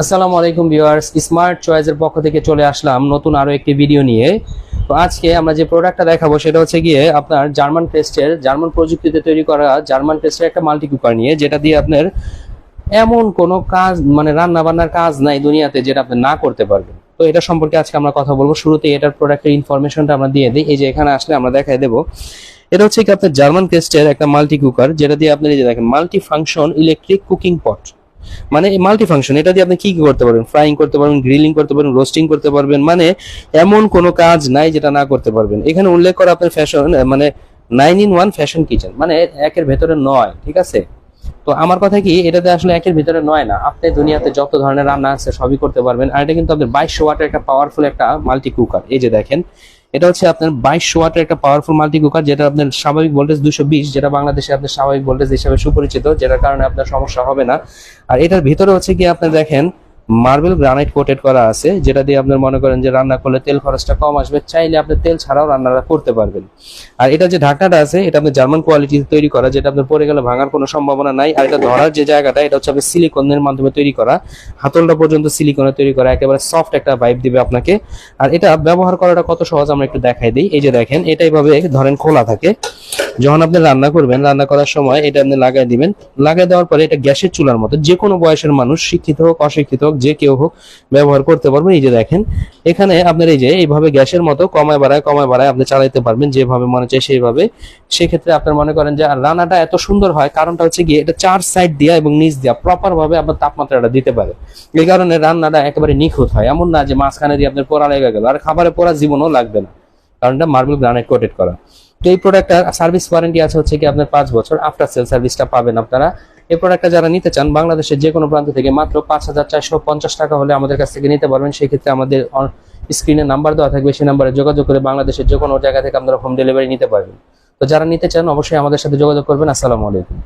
আসসালামু আলাইকুম viewers, smart চয়েসের পক্ষ থেকে চলে আসলাম নতুন আরো একটি ভিডিও নিয়ে। তো আজকে আমরা যে প্রোডাক্টটা দেখাবো সেটা হচ্ছে গিয়ে আপনার জার্মান প্রযুক্তিতে তৈরি করা জার্মান টেস্টের একটা মাল্টি কুকার নিয়ে, যেটা দিয়ে আপনার এমন কোনো কাজ মানে রান্না বান্নার কাজ নাই দুনিয়াতে যেটা আপনি না করতে পারবেন। তো এটা সম্পর্কে আজকে আমরা কথা বলবো। শুরুতে এটার প্রোডাক্টের ইনফরমেশনটা আমরা দিয়ে দিই। এই যে এখানে আসলে আমরা দেখাই দেবো, এটা হচ্ছে কি আপনার জার্মান টেস্টের একটা মাল্টি কুকার, যেটা দিয়ে আপনি এই যে দেখেন মাল্টি ফাংশন ইলেকট্রিক কুকিং পট। মানে মাল্টি ফাংশন, এটা দিয়ে আপনি কি কি করতে পারবেন, ফ্রাইং করতে পারবেন, গ্রিলিং করতে পারবেন, রোস্টিং করতে পারবেন, মানে এমন কোনো কাজ নাই যেটা না করতে পারবেন। এখানে উল্লেখ করা আপনার ফ্যাশন মানে 9 in 1 ফ্যাশন কিচেন, মানে একের ভেতরে নয়, ঠিক আছে। তো আমার কথা কি, এটাতে আসলে একের ভিতরে নয় না, আপনি দুনিয়াতে যত ধরনের রান্না আছে সবই করতে পারবেন। আর এটা কিন্তু আপনার 2200 ওয়াটের একটা পাওয়ারফুল একটা মাল্টি কুকার। এই যে দেখেন, এটা হচ্ছে আপনার 2200 ওয়াটের একটা পাওয়ারফুল মাল্টি কুকার, যেটা আপনার স্বাভাবিক ভোল্টেজ 220, যেটা বাংলাদেশে আপনার স্বাভাবিক ভোল্টেজ হিসেবে সুপরিচিত, যেটার কারণে আপনার সমস্যা হবে না। আর এটার ভিতরে হচ্ছে কি আপনার দেখেন মার্বেল গ্রানাইট কোটেড করা আছে, যেটা দিয়ে আপনার মনে করেন যে রান্না করলে তেল খরচটা কম আসবে, চাইলে আপনি তেল ছাড়াও রান্নাটা করতে পারবেন। আর এটা যে ঢাকনাটা আছে, এটা আপনার জার্মান কোয়ালিটিতে তৈরি করা, যেটা আপনার পরে গেলে ভাঙার কোনো সম্ভাবনা নাই। আর এটা ধরার যে জায়গাটা, এটা হচ্ছে আপনার সিলিকনের মাধ্যমে তৈরি করা, হাতলটা পর্যন্ত সিলিকনে তৈরি করা, একেবারে সফট একটা ভাইব দিবে আপনাকে। আর এটা ব্যবহার করাটা কত সহজ আমরা একটু দেখাই দিই। এই যে দেখেন, এটা এইভাবে ধরেন খোলা থাকে, যখন আপনি রান্না করবেন, রান্না করার সময় এটা আপনি লাগাই দিবেন। লাগাই দেওয়ার পরে এটা গ্যাসের চুলার মতো যে কোনো বয়সের মানুষ, শিক্ষিত হোক অশিক্ষিত হোক, যে কেউ হোক ব্যবহার করতে পারবেন। এই যে দেখেন, এখানে আপনার এই যে এইভাবে গ্যাসের মতো কমায় বাড়ায় আপনি চালাইতে পারবেন যেভাবে মনে চায় সেইভাবে। সেক্ষেত্রে আপনার মনে করেন যে রান্নাটা এত সুন্দর হয়, কারণটা হচ্ছে গিয়ে এটা 4 সাইড দিয়া এবং নিচ দিয়া প্রপার ভাবে আপনার তাপমাত্রাটা দিতে পারে। এই কারণে রান্নাটা একেবারে নিখুঁত হয়। এমন না যে মাঝখানে দিয়ে আপনার পোড়া লেগে গেল, আর খাবারে পোড়া জীবনও লাগবে না, কারণ এটা মার্বেল গ্রানাইট কোটেড করা। তো এই প্রোডাক্টটার সার্ভিস ওয়ারেন্টি আছে হচ্ছে কি আপনার 5 বছর, আফটার সেল সার্ভিসটা পাবেন আপনারা। এই প্রোডাক্টটা যারা নিতে চান বাংলাদেশের যে কোনো প্রান্ত থেকে মাত্র 5450 টাকা হলে আমাদের কাছ থেকে নিতে পারবেন। সেক্ষেত্রে আমাদের স্ক্রিনে নাম্বার দেওয়া থাকবে, সেই নাম্বারে যোগাযোগ করে বাংলাদেশের যে কোনো জায়গা থেকে আপনারা হোম ডেলিভারি নিতে পারবেন। তো যারা নিতে চান অবশ্যই আমাদের সাথে যোগাযোগ করবেন। আসসালামু আলাইকুম।